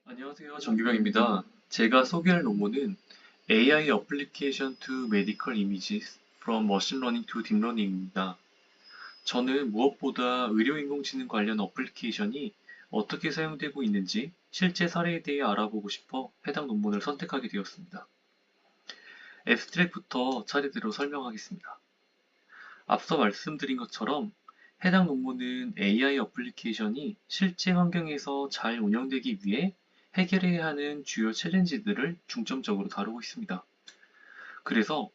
안녕하세요. 정규병입니다. 제가 소개할 논문은 AI Application to Medical Images from Machine Learning to Deep Learning입니다. 저는 무엇보다 의료인공지능 관련 어플리케이션이 어떻게 사용되고 있는지 실제 사례에 대해 알아보고 싶어 해당 논문을 선택하게 되었습니다. 앱스트랙부터 차례대로 설명하겠습니다. 앞서 말씀드린 것처럼 해당 논문은 AI 어플리케이션이 실제 환경에서 잘 운영되기 위해 해결해야 하는 주요 챌린지들을 중점적으로 다루고 있습니다. 그래서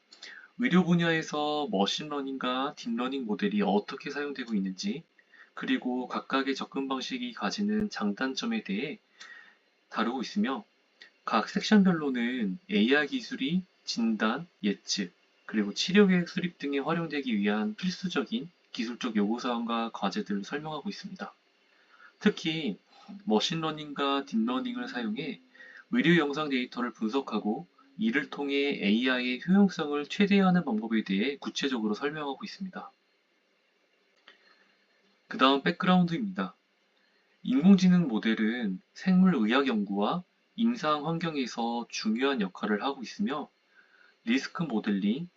의료 분야에서 머신러닝과 딥러닝 모델이 어떻게 사용되고 있는지, 그리고 각각의 접근 방식이 가지는 장단점에 대해 다루고 있으며, 각 섹션별로는 AI 기술이 진단, 예측, 그리고 치료 계획 수립 등에 활용되기 위한 필수적인 기술적 요구사항과 과제들을 설명하고 있습니다. 특히 머신러닝과 딥러닝을 사용해 의료 영상 데이터를 분석하고 이를 통해 AI의 효용성을 최대화하는 방법에 대해 구체적으로 설명하고 있습니다. 그 다음 백그라운드입니다. 인공지능 모델은 생물의학 연구와 임상 환경에서 중요한 역할을 하고 있으며 리스크 모델링,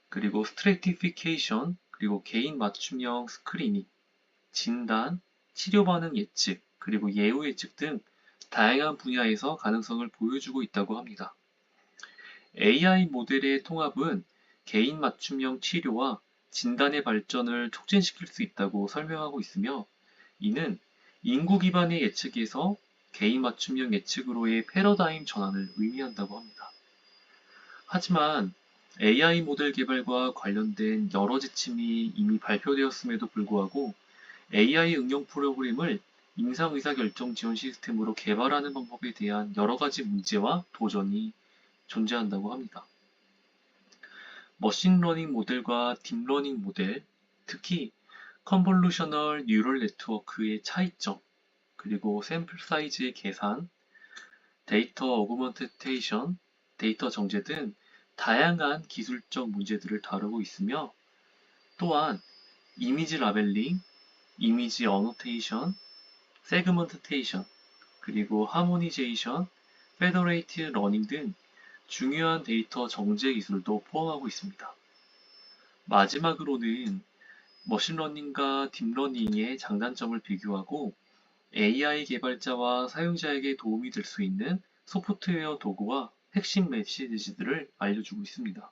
그리고 스트래티피케이션, 그리고 개인 맞춤형 스크리닝, 진단, 치료 반응 예측, 그리고 예후 예측 등 다양한 분야에서 가능성을 보여주고 있다고 합니다. AI 모델의 통합은 개인 맞춤형 치료와 진단의 발전을 촉진시킬 수 있다고 설명하고 있으며, 이는 인구 기반의 예측에서 개인 맞춤형 예측으로의 패러다임 전환을 의미한다고 합니다. 하지만 AI 모델 개발과 관련된 여러 지침이 이미 발표되었음에도 불구하고 AI 응용 프로그램을 임상 의사결정 지원 시스템으로 개발하는 방법에 대한 여러 가지 문제와 도전이 존재한다고 합니다. 머신러닝 모델과 딥러닝 모델, 특히 컨볼루셔널 뉴럴 네트워크의 차이점, 그리고 샘플 사이즈의 계산, 데이터 어그먼테이션, 데이터 정제 등 다양한 기술적 문제들을 다루고 있으며, 또한 이미지 라벨링, 이미지 어노테이션, 세그먼테이션, 그리고 하모니제이션, 페더레이트 러닝 등 중요한 데이터 정제 기술도 포함하고 있습니다. 마지막으로는 머신러닝과 딥러닝의 장단점을 비교하고 AI 개발자와 사용자에게 도움이 될 수 있는 소프트웨어 도구와 핵심 메시지들을 알려주고 있습니다.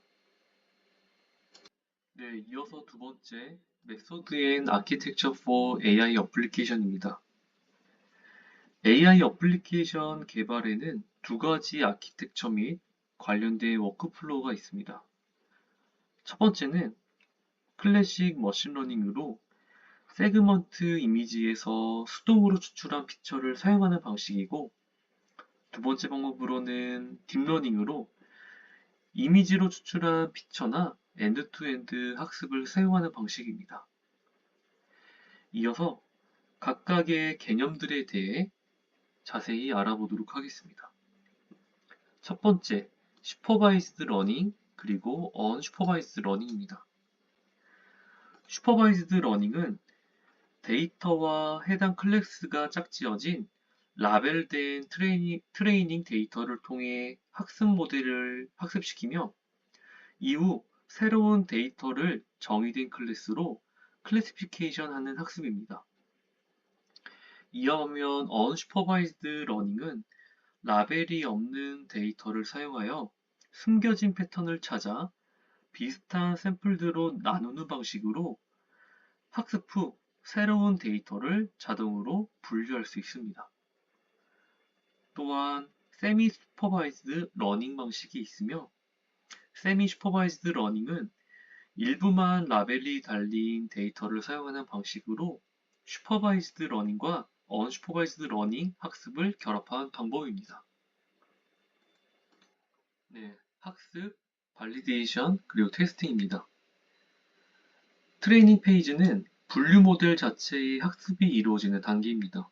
네, 이어서 두 번째, Method and Architecture for AI Application입니다. AI 어플리케이션 개발에는 두 가지 아키텍처 및 관련된 워크플로우가 있습니다. 첫 번째는 클래식 머신러닝으로 세그먼트 이미지에서 수동으로 추출한 피처를 사용하는 방식이고, 두 번째 방법으로는 딥러닝으로 이미지로 추출한 피처나 엔드-투-엔드 학습을 사용하는 방식입니다. 이어서 각각의 개념들에 대해 자세히 알아보도록 하겠습니다. 첫 번째, 슈퍼바이즈드 러닝, 그리고 언슈퍼바이즈드 러닝입니다. 슈퍼바이즈드 러닝은 데이터와 해당 클래스가 짝지어진 라벨된 트레이닝 데이터를 통해 학습 모델을 학습시키며 이후 새로운 데이터를 정의된 클래스로 클래시피케이션 하는 학습입니다. 이어 보면 언슈퍼바이즈드 러닝은 라벨이 없는 데이터를 사용하여 숨겨진 패턴을 찾아 비슷한 샘플들로 나누는 방식으로 학습 후 새로운 데이터를 자동으로 분류할 수 있습니다. 또한 세미 슈퍼바이즈드 러닝 방식이 있으며, 세미 슈퍼바이즈드 러닝은 일부만 라벨이 달린 데이터를 사용하는 방식으로 슈퍼바이즈드 러닝과 언슈퍼바이즈드 러닝 학습을 결합한 방법입니다. 네, 학습, 발리데이션, 그리고 테스팅입니다. 트레이닝 페이지는 분류 모델 자체의 학습이 이루어지는 단계입니다.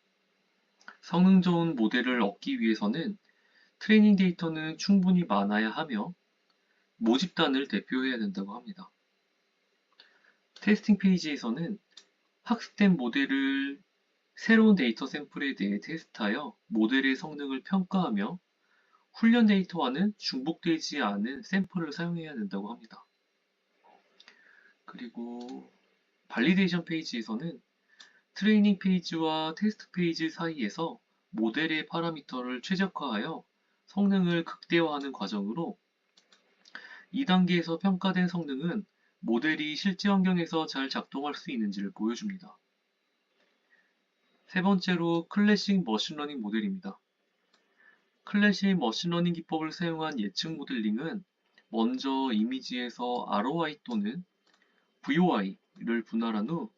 성능 좋은 모델을 얻기 위해서는 트레이닝 데이터는 충분히 많아야 하며 모집단을 대표해야 된다고 합니다. 테스팅 페이지에서는 학습된 모델을 새로운 데이터 샘플에 대해 테스트하여 모델의 성능을 평가하며 훈련 데이터와는 중복되지 않은 샘플을 사용해야 된다고 합니다. 그리고 발리데이션 페이지에서는 트레이닝 페이지와 테스트 페이지 사이에서 모델의 파라미터를 최적화하여 성능을 극대화하는 과정으로 2단계에서 평가된 성능은 모델이 실제 환경에서 잘 작동할 수 있는지를 보여줍니다. 세 번째로 클래식 머신러닝 모델입니다. 클래식 머신러닝 기법을 사용한 예측 모델링은 먼저 이미지에서 ROI 또는 VOI를 분할한 후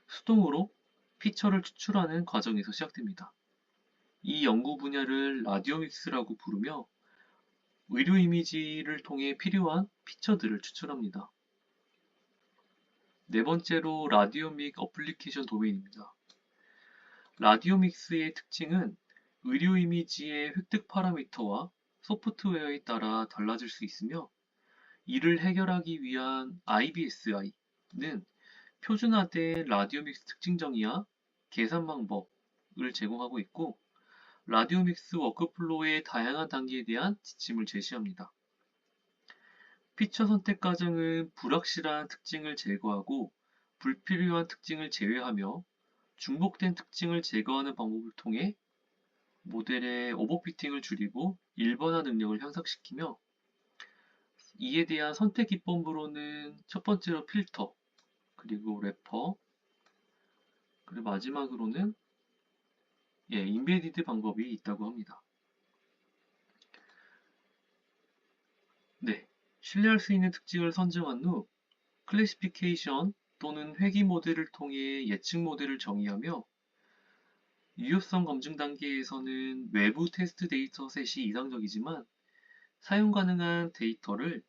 수동으로 피처를 추출하는 과정에서 시작됩니다. 이 연구 분야를 라디오믹스라고 부르며 의료 이미지를 통해 필요한 피처들을 추출합니다. 네 번째로 라디오믹 어플리케이션 도메인입니다. 라디오믹스의 특징은 의료 이미지의 획득 파라미터와 소프트웨어에 따라 달라질 수 있으며 이를 해결하기 위한 IBSI는 표준화된 라디오믹스 특징 정의와 계산 방법을 제공하고 있고 라디오믹스 워크플로우의 다양한 단계에 대한 지침을 제시합니다. 피처 선택 과정은 불확실한 특징을 제거하고 불필요한 특징을 제외하며 중복된 특징을 제거하는 방법을 통해 모델의 오버피팅을 줄이고 일반화 능력을 향상시키며 이에 대한 선택 기법으로는 첫 번째로 필터, 그리고 래퍼, 그리고 마지막으로는 인베디드 방법이 있다고 합니다. 네, 신뢰할 수 있는 특징을 선정한 후 클래시피케이션 또는 회귀 모델을 통해 예측 모델을 정의하며 유효성 검증 단계에서는 외부 테스트 데이터셋이 이상적이지만 사용 가능한 데이터를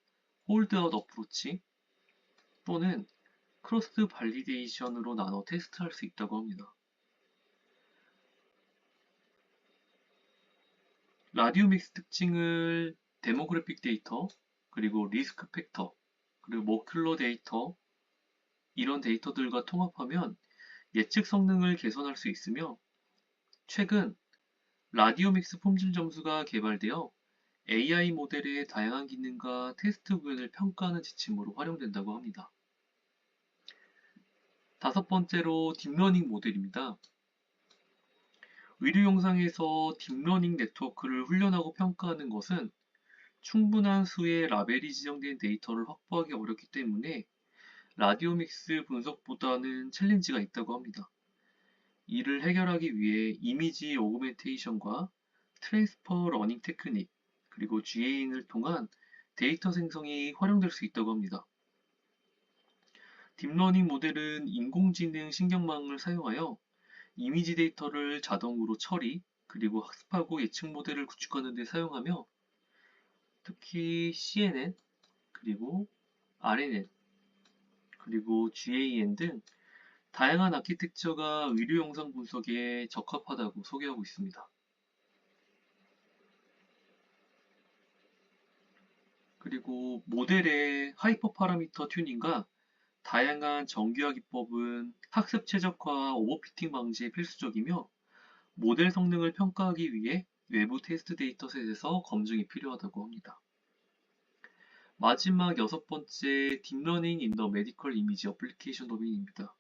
홀드아웃 어프로치 또는 크로스 발리데이션으로 나눠 테스트할 수 있다고 합니다. 라디오 믹스 특징을 데모그래픽 데이터, 그리고 리스크 팩터, 그리고 모큘러 데이터 이런 데이터들과 통합하면 예측 성능을 개선할 수 있으며 최근 라디오 믹스 품질 점수가 개발되어 AI 모델의 다양한 기능과 테스트 구현을 평가하는 지침으로 활용된다고 합니다. 다섯 번째로 딥러닝 모델입니다. 의료 영상에서 딥러닝 네트워크를 훈련하고 평가하는 것은 충분한 수의 라벨이 지정된 데이터를 확보하기 어렵기 때문에 라디오 믹스 분석보다는 챌린지가 있다고 합니다. 이를 해결하기 위해 이미지 오그멘테이션과 트랜스퍼 러닝 테크닉, 그리고 GAN을 통한 데이터 생성이 활용될 수 있다고 합니다. 딥러닝 모델은 인공지능 신경망을 사용하여 이미지 데이터를 자동으로 처리, 그리고 학습하고 예측 모델을 구축하는 데 사용하며 특히 CNN, 그리고 RNN, 그리고 GAN 등 다양한 아키텍처가 의료 영상 분석에 적합하다고 소개하고 있습니다. 그리고 모델의 하이퍼 파라미터 튜닝과 다양한 정교화 기법은 학습 최적화와 오버피팅 방지에 필수적이며 모델 성능을 평가하기 위해 외부 테스트 데이터셋에서 검증이 필요하다고 합니다. 마지막 여섯 번째 딥러닝 인 더 메디컬 이미지 어플리케이션 도메인입니다.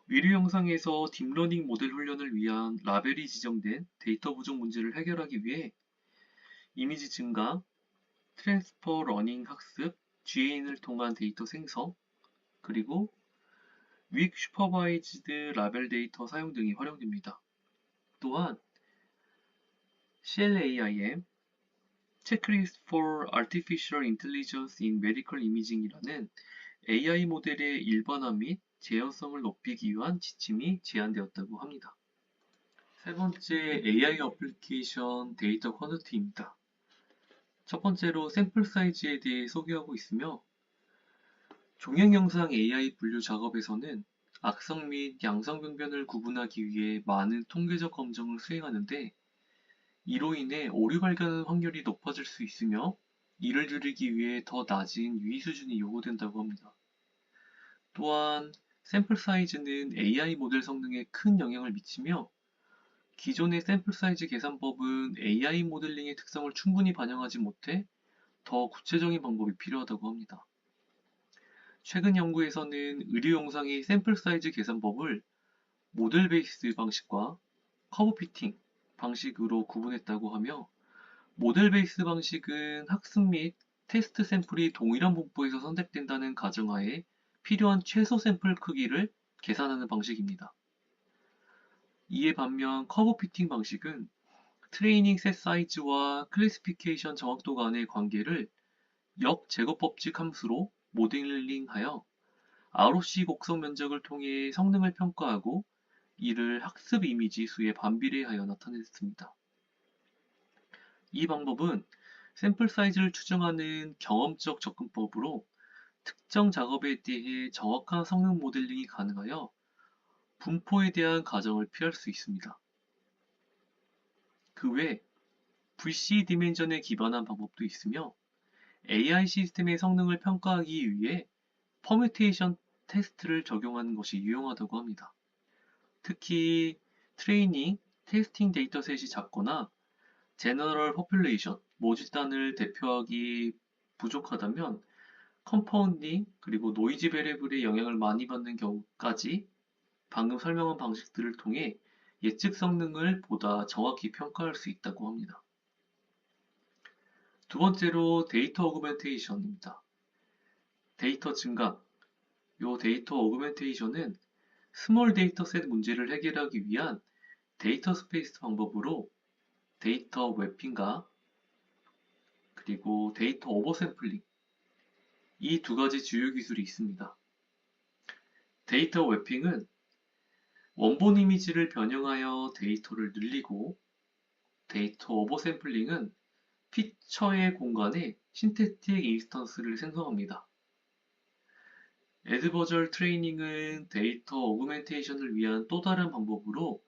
의료 영상에서 딥러닝 모델 훈련을 위한 라벨이 지정된 데이터 부족 문제를 해결하기 위해 이미지 증가, 트랜스퍼 러닝 학습, GAN을 통한 데이터 생성, 그리고 윅 슈퍼바이즈드 라벨 데이터 사용 등이 활용됩니다. 또한 CLAIM, Checklist for Artificial Intelligence in Medical Imaging이라는 AI 모델의 일반화 및 재현성을 높이기 위한 지침이 제안되었다고 합니다. 세 번째 AI 어플리케이션 데이터 쿼너티입니다. 첫 번째로 샘플 사이즈에 대해 소개하고 있으며 종양 영상 AI 분류 작업에서는 악성 및 양성 병변을 구분하기 위해 많은 통계적 검정을 수행하는데 이로 인해 오류 발견 확률이 높아질 수 있으며 이를 줄이기 위해 더 낮은 유의 수준이 요구된다고 합니다. 또한 샘플 사이즈는 AI 모델 성능에 큰 영향을 미치며 기존의 샘플 사이즈 계산법은 AI 모델링의 특성을 충분히 반영하지 못해 더 구체적인 방법이 필요하다고 합니다. 최근 연구에서는 의료 영상의 샘플 사이즈 계산법을 모델 베이스 방식과 커브 피팅 방식으로 구분했다고 하며 모델 베이스 방식은 학습 및 테스트 샘플이 동일한 분포에서 선택된다는 가정하에 필요한 최소 샘플 크기를 계산하는 방식입니다. 이에 반면 커브 피팅 방식은 트레이닝 셋 사이즈와 클래시피케이션 정확도 간의 관계를 역제곱법칙 함수로 모델링하여 ROC 곡선 면적을 통해 성능을 평가하고 이를 학습 이미지 수에 반비례하여 나타냈습니다. 이 방법은 샘플 사이즈를 추정하는 경험적 접근법으로 특정 작업에 대해 정확한 성능 모델링이 가능하여 분포에 대한 가정을 피할 수 있습니다. 그 외 VC 디멘전에 기반한 방법도 있으며 AI 시스템의 성능을 평가하기 위해 퍼뮤테이션 테스트를 적용하는 것이 유용하다고 합니다. 특히 트레이닝, 테스팅 데이터셋이 작거나 제너럴 포퓰레이션, 모집단을 대표하기 부족하다면 컴파운딩 그리고 노이즈 베리블의 영향을 많이 받는 경우까지 방금 설명한 방식들을 통해 예측 성능을 보다 정확히 평가할 수 있다고 합니다. 두 번째로 데이터 어그멘테이션입니다. 데이터 증강. 이 데이터 어그멘테이션은 스몰 데이터셋 문제를 해결하기 위한 데이터 스페이스 방법으로 데이터 웹핑과 그리고 데이터 오버샘플링 이 두 가지 주요 기술이 있습니다. 데이터 웹핑은 원본 이미지를 변형하여 데이터를 늘리고 데이터 오버샘플링은 피처의 공간에 신테틱 인스턴스를 생성합니다. 애드버절 트레이닝은 데이터 어그멘테이션을 위한 또 다른 방법으로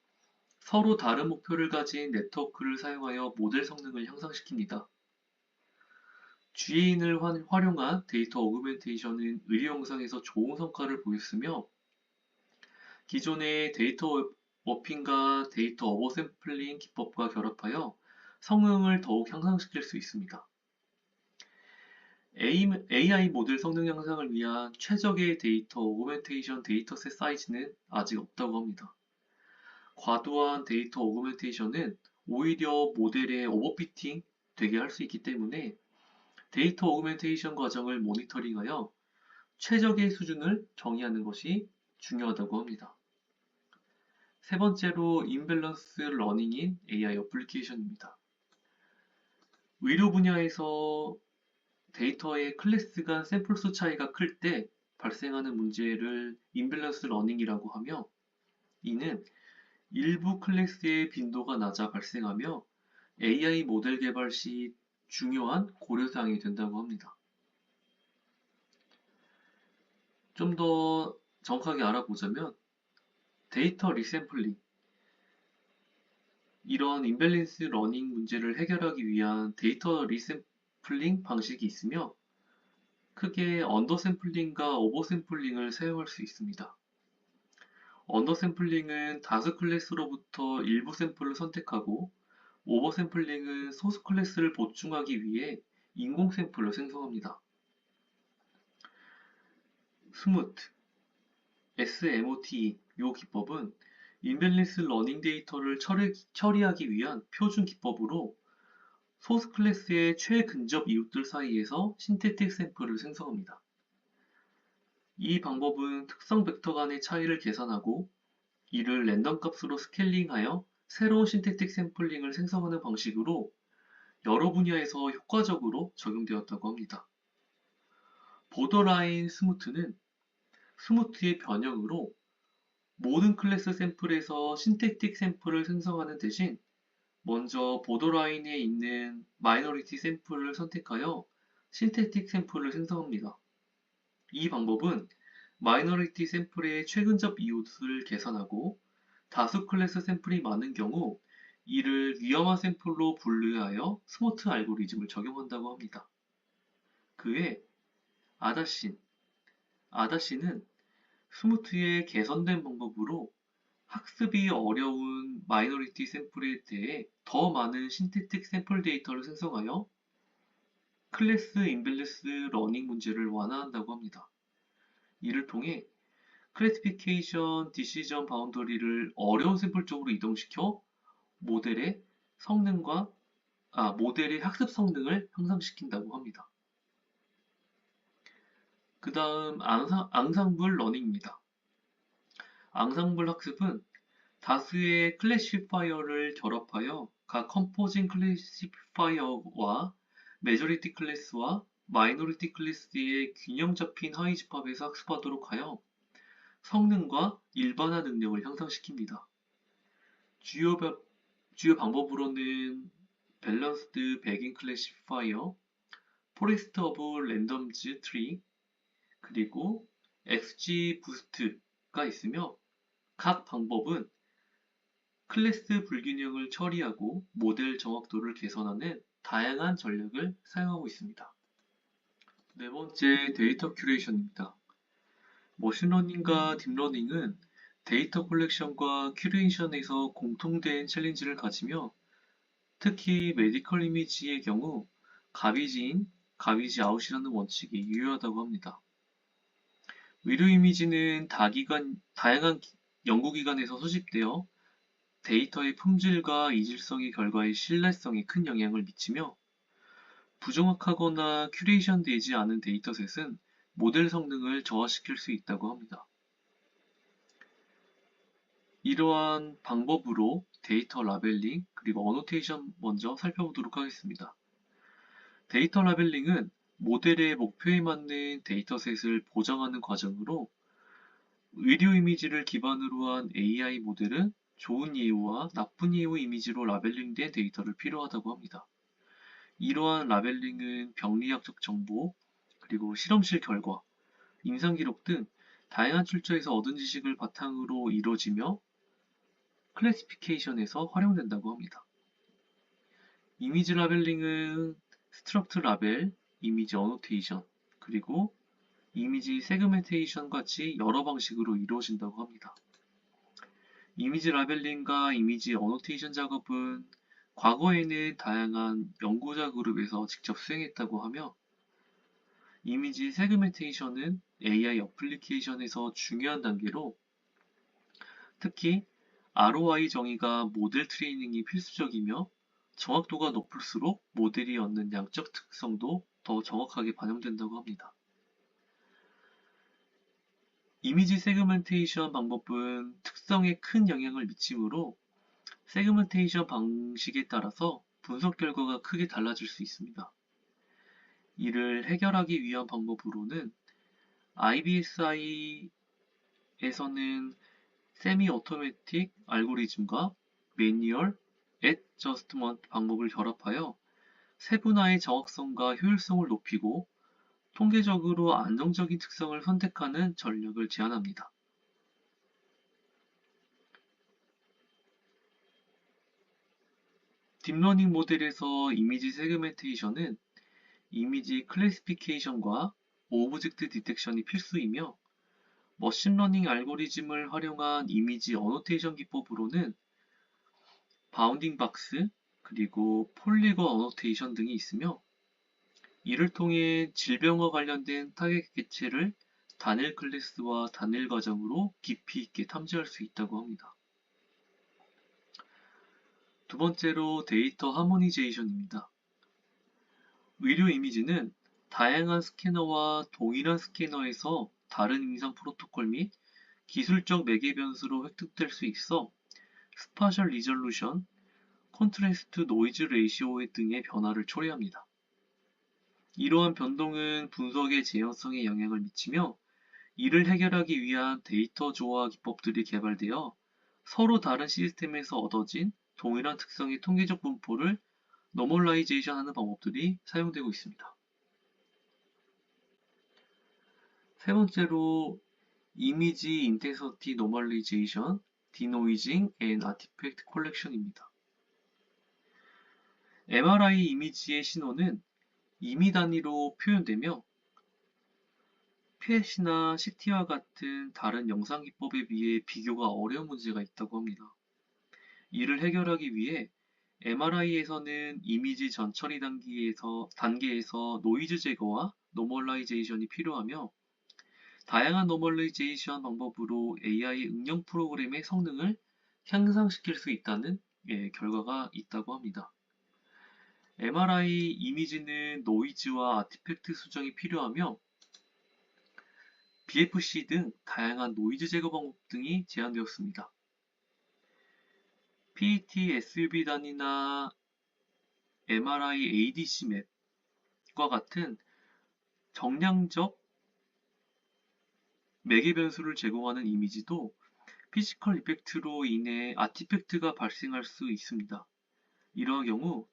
서로 다른 목표를 가진 네트워크를 사용하여 모델 성능을 향상시킵니다. GA인을 활용한 데이터 어그멘테이션은 의료 영상에서 좋은 성과를 보였으며 기존의 데이터 워핑과 데이터 오버샘플링 기법과 결합하여 성능을 더욱 향상시킬 수 있습니다. AI 모델 성능 향상을 위한 최적의 데이터 오그멘테이션 데이터셋 사이즈는 아직 없다고 합니다. 과도한 데이터 오그멘테이션은 오히려 모델의 오버피팅 되게 할 수 있기 때문에 데이터 오그멘테이션 과정을 모니터링하여 최적의 수준을 정의하는 것이 중요하다고 합니다. 세 번째로 임밸런스 러닝인 AI 어플리케이션입니다. 의료 분야에서 데이터의 클래스 간 샘플 수 차이가 클 때 발생하는 문제를 임밸런스 러닝이라고 하며 이는 일부 클래스의 빈도가 낮아 발생하며 AI 모델 개발 시 중요한 고려사항이 된다고 합니다. 좀 더 정확하게 알아보자면 데이터 리샘플링 이런 임밸런스 러닝 문제를 해결하기 위한 데이터 리샘플링 방식이 있으며 크게 언더샘플링과 오버샘플링을 사용할 수 있습니다. 언더샘플링은 다수 클래스로부터 일부 샘플을 선택하고 오버샘플링은 소수 클래스를 보충하기 위해 인공 샘플을 생성합니다. 스무트, SMOT 이 기법은 임밸런스 러닝 데이터를 처리하기 위한 표준 기법으로 소스 클래스의 최근접 이웃들 사이에서 신테틱 샘플을 생성합니다. 이 방법은 특성 벡터 간의 차이를 계산하고 이를 랜덤 값으로 스케일링하여 새로운 신테틱 샘플링을 생성하는 방식으로 여러 분야에서 효과적으로 적용되었다고 합니다. 보더라인 스무트는 스무트의 변형으로 모든 클래스 샘플에서 신테틱 샘플을 생성하는 대신 먼저 보더라인에 있는 마이너리티 샘플을 선택하여 신테틱 샘플을 생성합니다. 이 방법은 마이너리티 샘플의 최근접 이웃을 계산하고 다수 클래스 샘플이 많은 경우 이를 위험한 샘플로 분류하여 스모트 알고리즘을 적용한다고 합니다. 그 외 아다신, 아다신은 스무트의 개선된 방법으로 학습이 어려운 마이너리티 샘플에 대해 더 많은 신테틱 샘플 데이터를 생성하여 클래스 인밸런스 러닝 문제를 완화한다고 합니다. 이를 통해 클래시피케이션 디시전 바운더리를 어려운 샘플 쪽으로 이동시켜 모델의 모델의 학습 성능을 향상시킨다고 합니다. 그 다음 앙상블 러닝입니다. 앙상블 학습은 다수의 클래시파이어를 결합하여 각 컴포징 클래시파이어와 메조리티 클래스와 마이너리티 클래스의 균형 잡힌 하위 집합에서 학습하도록 하여 성능과 일반화 능력을 향상시킵니다. 주요, 주요 방법으로는 밸런스드 백인 클래시파이어, 포레스트 오브 랜덤즈 트리, 그리고 XG 부스트가 있으며 각 방법은 클래스 불균형을 처리하고 모델 정확도를 개선하는 다양한 전략을 사용하고 있습니다. 네 번째, 데이터 큐레이션입니다. 머신러닝과 딥러닝은 데이터 컬렉션과 큐레이션에서 공통된 챌린지를 가지며 특히 메디컬 이미지의 경우 가비지 인, 가비지 아웃이라는 원칙이 유효하다고 합니다. 의료 이미지는 다양한 연구기관에서 수집되어 데이터의 품질과 이질성의 결과의 신뢰성에 큰 영향을 미치며 부정확하거나 큐레이션 되지 않은 데이터셋은 모델 성능을 저하시킬 수 있다고 합니다. 이러한 방법으로 데이터 라벨링 그리고 어노테이션 먼저 살펴보도록 하겠습니다. 데이터 라벨링은 모델의 목표에 맞는 데이터셋을 보정하는 과정으로 의료 이미지를 기반으로 한 AI 모델은 좋은 예우와 나쁜 예우 이미지로 라벨링된 데이터를 필요하다고 합니다. 이러한 라벨링은 병리학적 정보, 그리고 실험실 결과, 임상 기록 등 다양한 출처에서 얻은 지식을 바탕으로 이루어지며 클래시피케이션에서 활용된다고 합니다. 이미지 라벨링은 스트럭트 라벨, 이미지 어노테이션, 그리고 이미지 세그멘테이션 같이 여러 방식으로 이루어진다고 합니다. 이미지 라벨링과 이미지 어노테이션 작업은 과거에는 다양한 연구자 그룹에서 직접 수행했다고 하며 이미지 세그멘테이션은 AI 어플리케이션에서 중요한 단계로 특히 ROI 정의가 모델 트레이닝이 필수적이며 정확도가 높을수록 모델이 얻는 양적 특성도 더 정확하게 반영된다고 합니다. 이미지 세그멘테이션 방법은 특성에 큰 영향을 미치므로 세그멘테이션 방식에 따라서 분석 결과가 크게 달라질 수 있습니다. 이를 해결하기 위한 방법으로는 IBSI에서는 세미 오토매틱 알고리즘과 매뉴얼 애저스트먼트 방법을 결합하여 세분화의 정확성과 효율성을 높이고 통계적으로 안정적인 특성을 선택하는 전략을 제안합니다. 딥러닝 모델에서 이미지 세그멘테이션은 이미지 클래시피케이션과 오브젝트 디텍션이 필수이며 머신러닝 알고리즘을 활용한 이미지 어노테이션 기법으로는 바운딩 박스, 그리고 폴리건 어노테이션 등이 있으며 이를 통해 질병과 관련된 타겟 개체를 단일 클래스와 단일 과정으로 깊이 있게 탐지할 수 있다고 합니다. 두 번째로 데이터 하모니제이션입니다. 의료 이미지는 다양한 스캐너와 동일한 스캐너에서 다른 임상 프로토콜 및 기술적 매개 변수로 획득될 수 있어 스파셜 리졸루션, 컨트래스트 노이즈 레이시오 등의 변화를 초래합니다. 이러한 변동은 분석의 재현성에 영향을 미치며 이를 해결하기 위한 데이터 조화 기법들이 개발되어 서로 다른 시스템에서 얻어진 동일한 특성의 통계적 분포를 노멀라이제이션 하는 방법들이 사용되고 있습니다. 세 번째로 이미지 인텐서티 노멀리제이션, 디노이징 앤 아티팩트 컬렉션입니다. MRI 이미지의 신호는 임의 단위로 표현되며 팻이나 CT와 같은 다른 영상 기법에 비해 비교가 어려운 문제가 있다고 합니다. 이를 해결하기 위해 MRI에서는 이미지 전 처리 단계에서 노이즈 제거와 노멀라이제이션이 필요하며 다양한 노멀라이제이션 방법으로 AI 응용 프로그램의 성능을 향상시킬 수 있다는 결과가 있다고 합니다. MRI 이미지는 노이즈와 아티팩트 수정이 필요하며 BFC 등 다양한 노이즈 제거 방법 등이 제안되었습니다. PET SUV 단위나 MRI ADC 맵과 같은 정량적 매개 변수를 제공하는 이미지도 피지컬 이펙트로 인해 아티팩트가 발생할 수 있습니다. 이러한 경우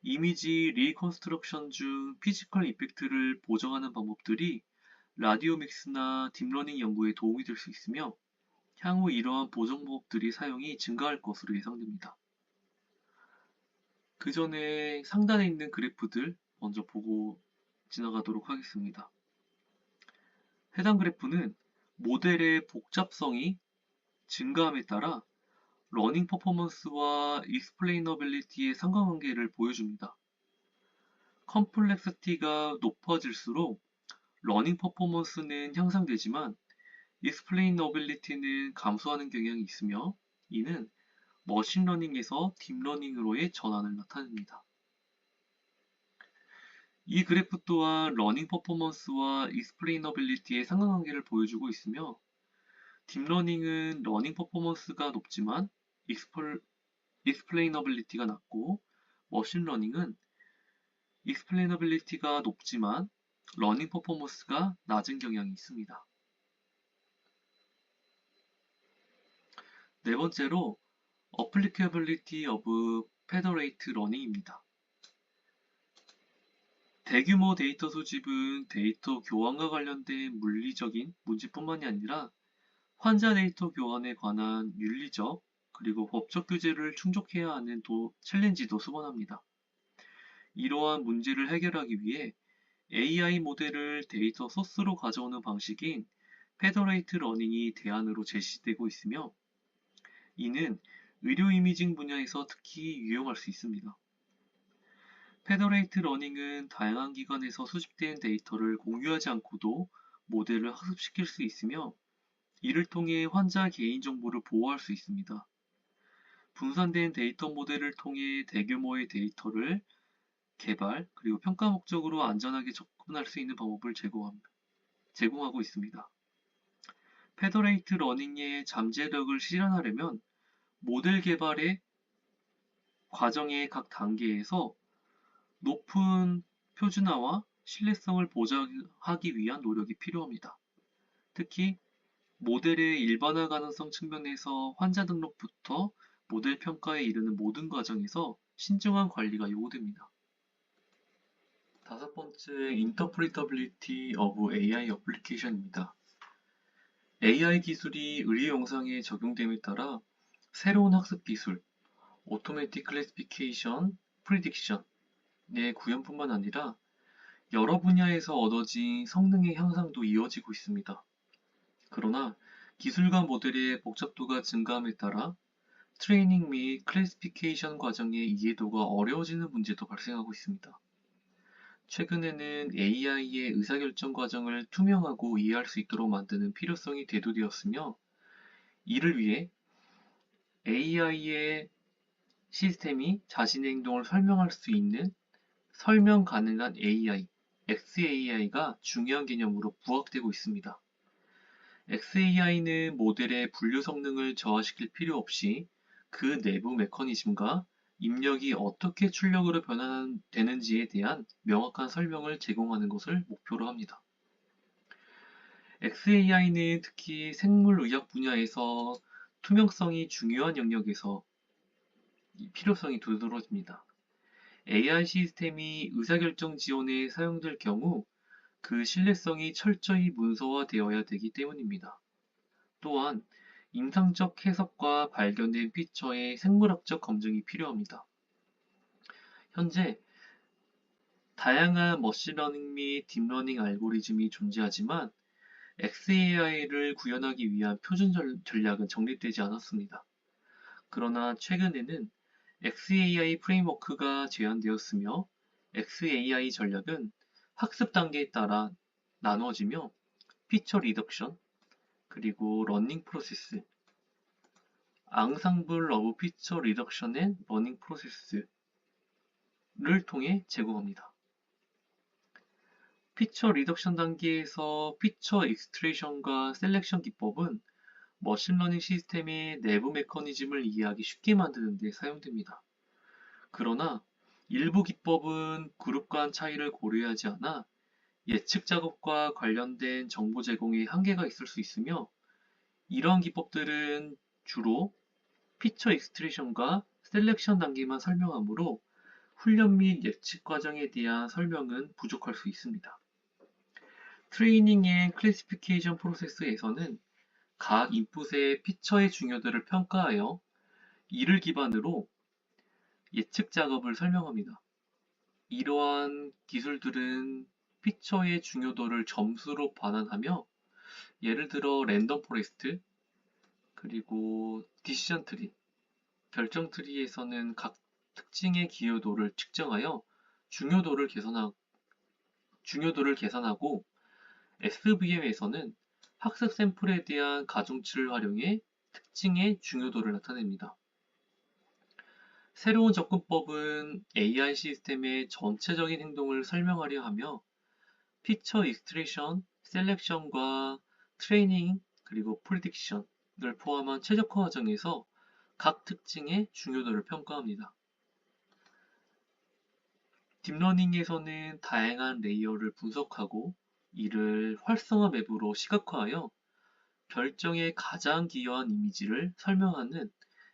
이미지 리컨스트럭션 중 피지컬 이펙트를 보정하는 방법들이 라디오 믹스나 딥러닝 연구에 도움이 될 수 있으며 향후 이러한 보정 방법들이 사용이 증가할 것으로 예상됩니다. 그 전에 상단에 있는 그래프들 먼저 보고 지나가도록 하겠습니다. 해당 그래프는 모델의 복잡성이 증가함에 따라 러닝 퍼포먼스와 익스플레이너빌리티의 상관관계를 보여줍니다. 컴플렉시티가 높아질수록 러닝 퍼포먼스는 향상되지만 익스플레이너빌리티는 감소하는 경향이 있으며 이는 머신러닝에서 딥러닝으로의 전환을 나타냅니다. 이 그래프 또한 러닝 퍼포먼스와 익스플레이너빌리티의 상관관계를 보여주고 있으며 딥러닝은 러닝 퍼포먼스가 높지만 익스플레이너빌리티가 낮고 머신러닝은 익스플레이너빌리티가 높지만 러닝 퍼포먼스가 낮은 경향이 있습니다. 네 번째로 Applicability of Federated Learning입니다. 대규모 데이터 수집은 데이터 교환과 관련된 물리적인 문제뿐만이 아니라 환자 데이터 교환에 관한 윤리적 그리고 법적 규제를 충족해야 하는 챌린지도 수반합니다. 이러한 문제를 해결하기 위해 AI 모델을 데이터 소스로 가져오는 방식인 페더레이트 러닝이 대안으로 제시되고 있으며 이는 의료 이미징 분야에서 특히 유용할 수 있습니다. 페더레이트 러닝은 다양한 기관에서 수집된 데이터를 공유하지 않고도 모델을 학습시킬 수 있으며 이를 통해 환자 개인정보를 보호할 수 있습니다. 분산된 데이터 모델을 통해 대규모의 데이터를 개발 그리고 평가 목적으로 안전하게 접근할 수 있는 방법을 제공하고 있습니다. 페더레이트 러닝의 잠재력을 실현하려면 모델 개발의 과정의 각 단계에서 높은 표준화와 신뢰성을 보장하기 위한 노력이 필요합니다. 특히 모델의 일반화 가능성 측면에서 환자 등록부터 모델 평가에 이르는 모든 과정에서 신중한 관리가 요구됩니다. 다섯 번째, Interpretability of AI Application입니다. AI 기술이 의료 영상에 적용됨에 따라 새로운 학습 기술, Automatic Classification, Prediction의 구현뿐만 아니라 여러 분야에서 얻어진 성능의 향상도 이어지고 있습니다. 그러나 기술과 모델의 복잡도가 증가함에 따라 트레이닝 및 클래시피케이션 과정의 이해도가 어려워지는 문제도 발생하고 있습니다. 최근에는 AI의 의사결정 과정을 투명하고 이해할 수 있도록 만드는 필요성이 대두되었으며 이를 위해 AI의 시스템이 자신의 행동을 설명할 수 있는 설명 가능한 AI, XAI가 중요한 개념으로 부각되고 있습니다. XAI는 모델의 분류 성능을 저하시킬 필요 없이 그 내부 메커니즘과 입력이 어떻게 출력으로 변환되는지에 대한 명확한 설명을 제공하는 것을 목표로 합니다. XAI는 특히 생물의학 분야에서 투명성이 중요한 영역에서 필요성이 두드러집니다. AI 시스템이 의사결정 지원에 사용될 경우 그 신뢰성이 철저히 문서화되어야 되기 때문입니다. 또한 임상적 해석과 발견된 피처의 생물학적 검증이 필요합니다. 현재 다양한 머신러닝 및 딥러닝 알고리즘이 존재하지만 XAI를 구현하기 위한 표준 전략은 정립되지 않았습니다. 그러나 최근에는 XAI 프레임워크가 제안되었으며 XAI 전략은 학습 단계에 따라 나누어지며 피처 리덕션, 그리고 러닝 프로세스, 앙상블 오브 피처 리덕션 앤 러닝 프로세스를 통해 제공합니다. 피처 리덕션 단계에서 피처 익스트레이션과 셀렉션 기법은 머신러닝 시스템의 내부 메커니즘을 이해하기 쉽게 만드는 데 사용됩니다. 그러나 일부 기법은 그룹 간 차이를 고려하지 않아 예측 작업과 관련된 정보 제공에 한계가 있을 수 있으며, 이러한 기법들은 주로 피처 익스트레이션과 셀렉션 단계만 설명하므로 훈련 및 예측 과정에 대한 설명은 부족할 수 있습니다. 트레이닝 앤 클래시피케이션 프로세스에서는 각 인풋의 피처의 중요도를 평가하여 이를 기반으로 예측 작업을 설명합니다. 이러한 기술들은 피처의 중요도를 점수로 반환하며, 예를 들어 랜덤 포레스트, 그리고 디시전 트리, 결정 트리에서는 각 특징의 기여도를 측정하여 중요도를 계산하고, SVM에서는 학습 샘플에 대한 가중치를 활용해 특징의 중요도를 나타냅니다. 새로운 접근법은 AI 시스템의 전체적인 행동을 설명하려 하며 피처 익스트레이션, 셀렉션과 트레이닝, 그리고 프리딕션을 포함한 최적화 과정에서 각 특징의 중요도를 평가합니다. 딥러닝에서는 다양한 레이어를 분석하고 이를 활성화 맵으로 시각화하여 결정에 가장 기여한 이미지를 설명하는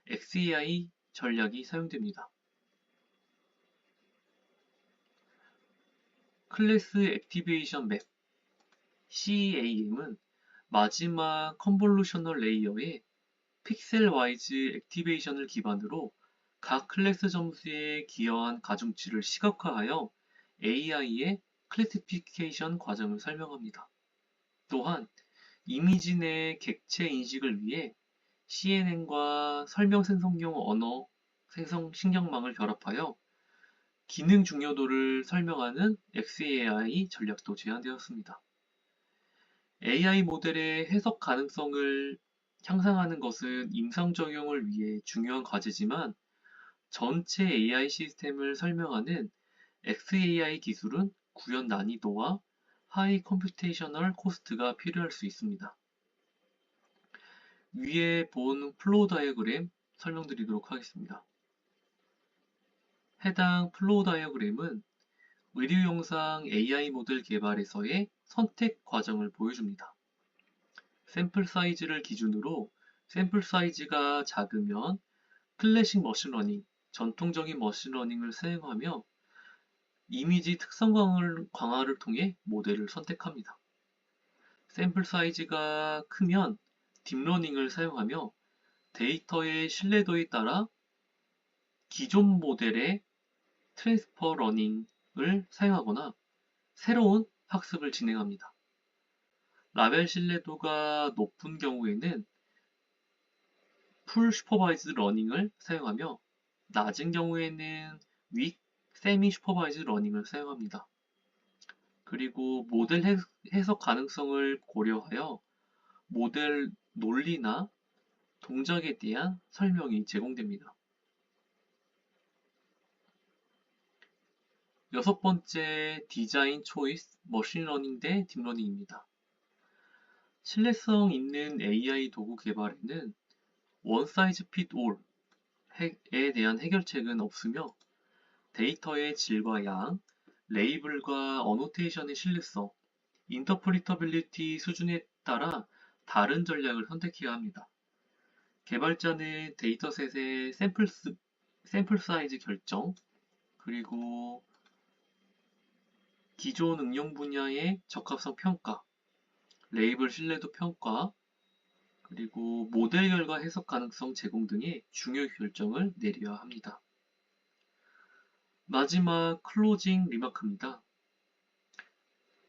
XAI 전략이 사용됩니다. 클래스 액티베이션 맵 CAM은 마지막 컨볼루셔널 레이어의 픽셀 와이즈 액티베이션을 기반으로 각 클래스 점수에 기여한 가중치를 시각화하여 AI의 클래시피케이션 과정을 설명합니다. 또한 이미지 내 객체 인식을 위해 CNN과 설명 생성용 언어 생성 신경망을 결합하여 기능 중요도를 설명하는 XAI 전략도 제안되었습니다. AI 모델의 해석 가능성을 향상하는 것은 임상 적용을 위해 중요한 과제지만, 전체 AI 시스템을 설명하는 XAI 기술은 구현 난이도와 하이 컴퓨테이셔널 코스트가 필요할 수 있습니다. 위에 본 플로우 다이어그램 설명드리도록 하겠습니다. 해당 플로우 다이어그램은 의류 영상 AI 모델 개발에서의 선택 과정을 보여줍니다. 샘플 사이즈를 기준으로 샘플 사이즈가 작으면 클래식 머신러닝, 전통적인 머신러닝을 사용하며 이미지 특성 강화를 통해 모델을 선택합니다. 샘플 사이즈가 크면 딥러닝을 사용하며 데이터의 신뢰도에 따라 기존 모델의 트랜스퍼 러닝을 사용하거나 새로운 학습을 진행합니다. 라벨 신뢰도가 높은 경우에는 풀 슈퍼바이즈 러닝을 사용하며 낮은 경우에는 윅 세미 슈퍼바이즈 러닝을 사용합니다. 그리고 모델 해석 가능성을 고려하여 모델 논리나 동작에 대한 설명이 제공됩니다. 여섯 번째, 디자인 초이스, 머신러닝 대 딥러닝입니다. 신뢰성 있는 AI 도구 개발에는 원 사이즈 핏 올에 대한 해결책은 없으며 데이터의 질과 양, 레이블과 어노테이션의 신뢰성, 인터프리터빌리티 수준에 따라 다른 전략을 선택해야 합니다. 개발자는 데이터셋의 샘플 사이즈 결정, 그리고 기존 응용 분야의 적합성 평가, 레이블 신뢰도 평가, 그리고 모델 결과 해석 가능성 제공 등의 중요 결정을 내려야 합니다. 마지막 클로징 리마크입니다.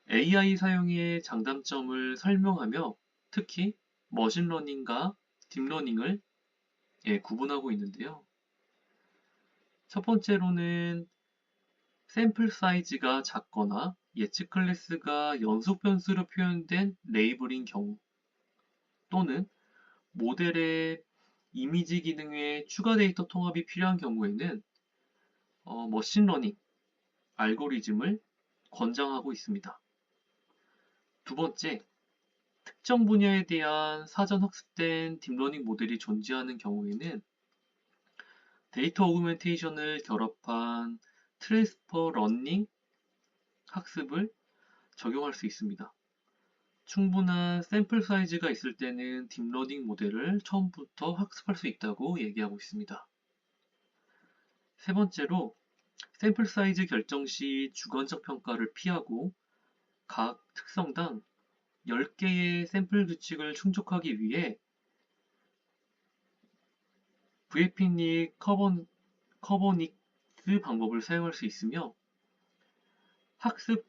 AI 사용의 장단점을 설명하며 특히 머신러닝과 딥러닝을 구분하고 있는데요. 첫 번째로는 샘플 사이즈가 작거나 예측 클래스가 연속 변수로 표현된 레이블인 경우 또는 모델의 이미지 기능에 추가 데이터 통합이 필요한 경우에는 머신러닝 알고리즘을 권장하고 있습니다. 두 번째, 특정 분야에 대한 사전 학습된 딥러닝 모델이 존재하는 경우에는 데이터 오그멘테이션을 결합한 트랜스퍼 러닝 학습을 적용할 수 있습니다. 충분한 샘플 사이즈가 있을 때는 딥러닝 모델을 처음부터 학습할 수 있다고 얘기하고 있습니다. 세 번째로 샘플 사이즈 결정 시 주관적 평가를 피하고 각 특성당 10개의 샘플 규칙을 충족하기 위해 VFNIC 커버닉스 방법을 사용할 수 있으며 학습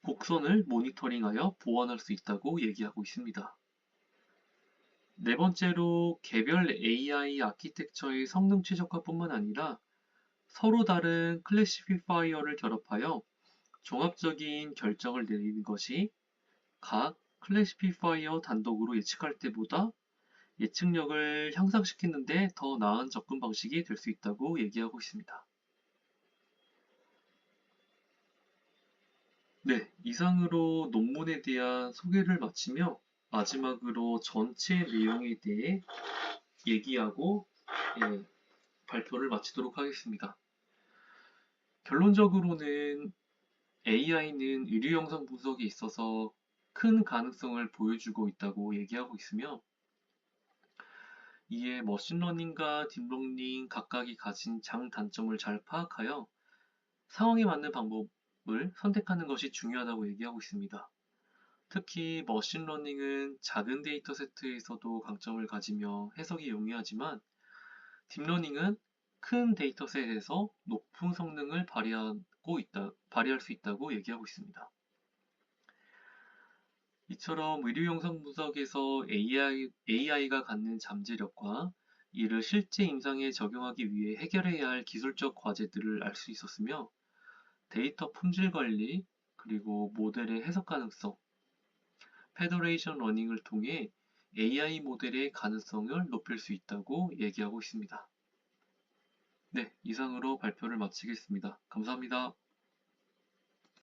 곡선을 모니터링하여 보완할 수 있다고 얘기하고 있습니다. 네 번째로 개별 AI 아키텍처의 성능 최적화뿐만 아니라 서로 다른 클래시피파이어를 결합하여 종합적인 결정을 내리는 것이 각 클래시피파이어 단독으로 예측할 때보다 예측력을 향상시키는 데 더 나은 접근 방식이 될 수 있다고 얘기하고 있습니다. 네, 이상으로 논문에 대한 소개를 마치며 마지막으로 전체 내용에 대해 얘기하고 발표를 마치도록 하겠습니다. 결론적으로는 AI는 의료 영상 분석에 있어서 큰 가능성을 보여주고 있다고 얘기하고 있으며 이에 머신러닝과 딥러닝 각각이 가진 장단점을 잘 파악하여 상황에 맞는 방법을 선택하는 것이 중요하다고 얘기하고 있습니다. 특히 머신러닝은 작은 데이터 세트에서도 강점을 가지며 해석이 용이하지만 딥러닝은 큰 데이터셋에서 높은 성능을 발휘할 수 있다고 얘기하고 있습니다. 이처럼 의료 영상 분석에서 AI가 갖는 잠재력과 이를 실제 임상에 적용하기 위해 해결해야 할 기술적 과제들을 알 수 있었으며 데이터 품질 관리, 그리고 모델의 해석 가능성, 페더레이션 러닝을 통해 AI 모델의 가능성을 높일 수 있다고 얘기하고 있습니다. 네, 이상으로 발표를 마치겠습니다. 감사합니다.